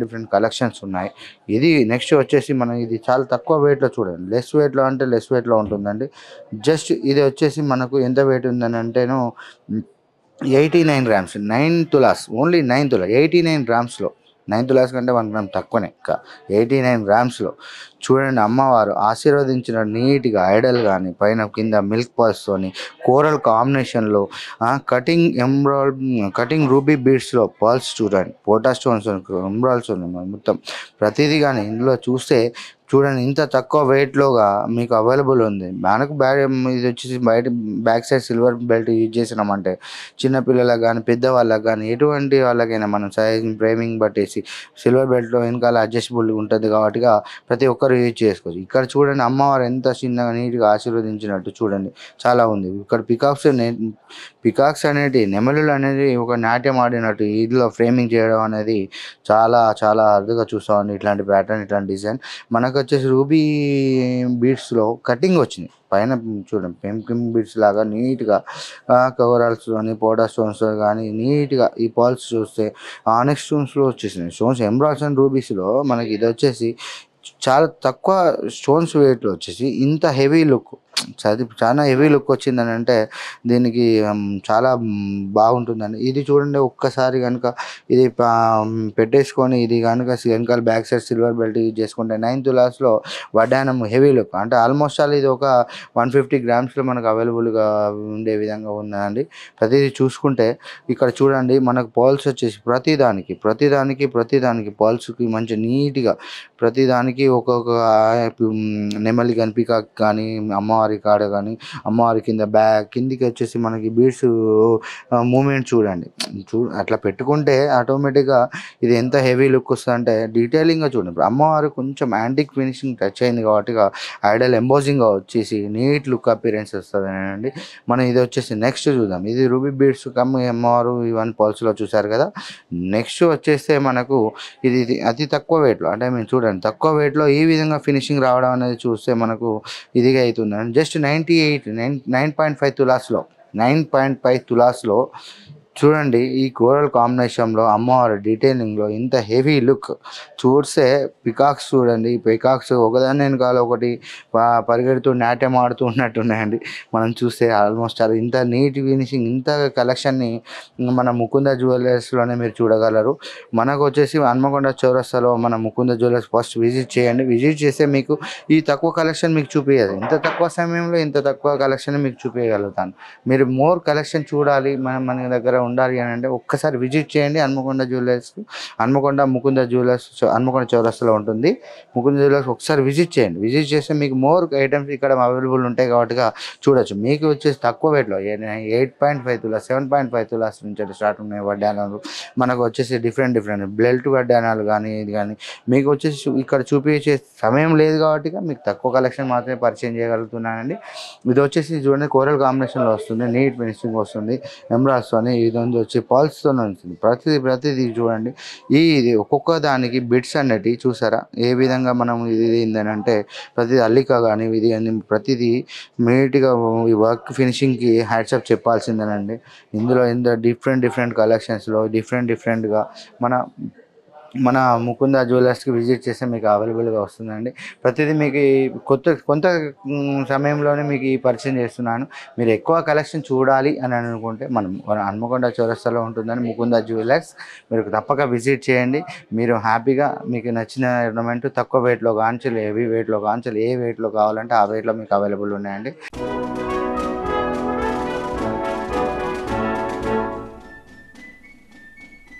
Different collections ఉన్నాయి. ఇది next వచ్చేసి మనం ఇది చాలా తక్కువ వెయిట్‌లో చూడండి. లెస్ వెయిట్‌లో అంటే లెస్ వెయిట్‌లో ఉంటుందండి. జస్ట్ ఇది వచ్చేసి మనకు ఎంత వెయిట్ ఉందని అంటేను 89 గ్రామ్స్ 9 తులాస్ ఓన్లీ 9 తులా 89 గ్రామ్స్‌లో 9 తులాస్ కంటే 1 గ్రామ్ తక్కువనే ఇంకా 89 గ్రామ్స్‌లో చూడండి అమ్మవారు ఆశీర్వదించిన నీట్‌గా ఐడల్ గాని పైన కింద మిల్క్ పర్ల్స్‌తోని కోరల్ కాంబినేషన్‌లో కటింగ్ రూబీ బీడ్స్‌లో పర్ల్స్ చూడండి. పోటా స్టోన్స్ ఎమరాల్డ్స్ ఉన్నాయి మొత్తం ప్రతిదీ గాని ఇందులో చూస్తే చూడండి ఇంత తక్కువ వెయిట్‌లోగా మీకు అవైలబుల్ ఉంది. మనకు ఇది వచ్చేసి బయట back side silver belt use చేసినామంటే చిన్న పిల్లలకు గాని, పెద్దవాళ్ళకి గాని ఎటువంటి వాళ్ళకైనా మనం సైజ్ ఫ్రేమింగ్ బట్టేసి సిల్వర్ బెల్ట్‌లో వెనకాల అడ్జస్టబుల్‌గా ఉంటది కాబట్టిగా ప్రతి ఒక్కరు యూజ్ చేసుకోవచ్చు. ఇక్కడ చూడండి అమ్మవారు ఎంత చిన్నగా నీట్‌గా ఆశీర్వదించినట్టు చూడండి చాలా ఉంది. ఇక్కడ పికాక్స్ అనేటివి నెమలులు అనేది ఒక నాట్యం ఆడినట్టు ఇందులో ఫ్రేమింగ్ చేయడం అనేది చాలా అరుదుగా చూస్తామండి. ఇట్లాంటి ప్యాటర్న్ ఇట్లాంటి డిజైన్ మనకొచ్చేసి రూబీ బీడ్స్‌లో కటింగ్ వచ్చింది. పైన చూడండి పెంకిన్ బీడ్స్ లాగా నీట్‌గా కోరల్స్‌తోని పోటా స్టోన్స్ గానీ నీట్‌గా ఈ పర్ల్స్ చూస్తే ఆనెక్స్ స్టోన్స్‌లో వచ్చేసినాయి. స్టోన్స్ ఎమరాల్డ్స్ అండ్ రూబీస్‌లో మనకి ఇదొచ్చేసి చాలా తక్కువ స్టోన్స్ వెయిట్‌లో వచ్చేసి ఇంత హెవీ లుక్ చాలా హెవీ లుక్ వచ్చిందనంటే దీనికి చాలా బాగుంటుందండి. ఇది చూడండి ఒక్కసారి గనుక ఇది పెట్టేసుకొని ఇది గనుక వెనకాల back side silver belt use చేసుకుంటే 9 తులాస్‌లో వడ్డానం హెవీ లుక్ అంటే ఆల్మోస్ట్ ఆల్ ఇది ఒక 150 గ్రామ్స్‌లో మనకు అవైలబుల్‌గా ఉండే విధంగా ఉన్నదండి. ప్రతిదీ చూసుకుంటే ఇక్కడ చూడండి మనకు పర్ల్స్ వచ్చేసి ప్రతిదానికి పర్ల్స్‌కి మంచి నీట్‌గా ప్రతిదానికి ఒక్కొక్క నెమలి గాని, పీకాక్ గాని, అమ్మవారి కాడ గాని, అమ్మవారి కింద కిందికి వచ్చేసి మనకి బీడ్స్ మూవ్‌మెంట్ చూడండి. అట్లా పెట్టుకుంటే ఆటోమేటిక్‌గా ఇది ఎంత హెవీ లుక్ వస్తదంటే డీటెయిలింగ్‌గా చూడండి. ఇప్పుడు అమ్మవారు కొంచెం యాంటిక్ ఫినిషింగ్ టచ్ అయింది కాబట్టిగా ఐడల్ ఎంబోజింగ్‌గా వచ్చేసి నీట్ లుక్ అపియరెన్స్ వస్తదనండి. మనం ఇది వచ్చేసి నెక్స్ట్ చూద్దాం. ఇది రూబీ బీడ్స్ అమ్మవారు ఇవన్నీ పర్ల్స్‌లో చూసారు కదా! నెక్స్ట్ వచ్చేస్తే మనకు ఇది అతి తక్కువ వెయిట్‌లో అంటే మీరు చూడండి తక్కువ వెయిట్‌లో ఈ విధంగా ఫినిషింగ్ రావడం అనేది చూస్తే మనకు ఇదిగా అయితుందండి. జస్ట్ 9.5 తులాస్‌లో 9.5 తులాస్‌లో చూడండి ఈ కోరల్ కాంబినేషన్‌లో అమ్మవారి డీటెయిలింగ్‌లో ఇంత హెవీ లుక్ చూస్తే పికాక్స్ చూడండి. ఈ పికాక్స్ ఒకదాని వెనకాల ఒకటి పరిగెడుతూ నాట్యం ఆడుతూ ఉన్నట్టున్నాయండి. మనం చూస్తే ఆల్మోస్ట్ అది ఇంత నీట్ ఫినిషింగ్ ఇంత కలెక్షన్‌ని మన ముకుంద జ్యువెలర్స్‌లోనే మీరు చూడగలరు. మనకు వచ్చేసి హన్మకొండ చౌరస్తాలో మన ముకుంద జ్యువెలర్స్ ఫస్ట్ విజిట్ చేయండి. విజిట్ చేస్తే మీకు ఈ తక్కువ కలెక్షన్ మీకు చూపియదు. ఇంత తక్కువ సమయంలో ఇంత తక్కువ కలెక్షన్ మీకు చూపియగలుగుతాను. మీరు మోర్ కలెక్షన్ చూడాలి మన దగ్గర ఉండాలి అని అంటే ఒక్కసారి విజిట్ చేయండి హన్మకొండ జ్యువెలర్స్. ముకుంద జ్యువెలర్స్ హన్మకొండ చౌరస్తాలో ఉంటుంది. ముకుంద జ్యువెలర్స్ ఒకసారి విజిట్ చేయండి. విజిట్ చేస్తే మీకు మోర్ ఐటమ్స్ ఇక్కడ అవైలబుల్ ఉంటాయి కాబట్టిగా చూడొచ్చు. మీకు వచ్చేసి తక్కువ వెయిట్‌లో 8.5 తులాస్ 7.5 తులాస్ నుంచి స్టార్ట్ ఉన్నాయి వడ్డానాలు. మనకు వచ్చేసి డిఫరెంట్ బెల్ట్ వడ్డానాలు గానీ ఇది గానీ మీకు వచ్చేసి ఇక్కడ చూపించే సమయం లేదు కాబట్టిగా మీకు తక్కువ కలెక్షన్ మాత్రమే పరిచయం చేయగలుగుతున్నానండి. ఇది వచ్చేసి చూడండి కోరల్ కాంబినేషన్‌లో వస్తుంది. నీట్ ఫినిషింగ్ వస్తుంది. ఎమరాల్డ్స్‌తోని ఇదొంది వచ్చి పర్ల్స్‌తోనే ఉంటుంది. ప్రతిదీ చూడండి. ఇది ఒక్కొక్క దానికి బిట్స్ అనేటివి చూసారా? ఏ విధంగా మనం ఇది ఏందనంటే ప్రతిది అల్లిక గాని ఇది అని ప్రతిదీ నీట్‌గా ఈ వర్క్ ఫినిషింగ్‌కి హ్యాట్స్ ఆఫ్ చెప్పాల్సిందేనండి. ఇందులో డిఫరెంట్ కలెక్షన్స్‌లో డిఫరెంట్‌గా మన ముకుంద జ్యువెలర్స్‌కి విజిట్ చేస్తే మీకు అవైలబుల్‌గా వస్తుందండి. ప్రతిదీ మీకు కొంత సమయంలోనే మీకు ఈ పరిచయం చేస్తున్నాను. మీరు ఎక్కువ కలెక్షన్ చూడాలి అని అనుకుంటే మన హన్మకొండ చౌరస్తాలో ఉంటుందని ముకుంద జ్యువెలర్స్. మీరు తప్పక విజిట్ చేయండి. మీరు హ్యాపీగా మీకు నచ్చిన ఆర్నమెంట్ తక్కువ వెయిట్‌లో కాంచెలి హెవీ వెయిట్‌లో కాంచెలి ఏ వెయిట్‌లో కావాలంటే ఆ వెయిట్‌లో మీకు అవైలబుల్ ఉన్నాయండి.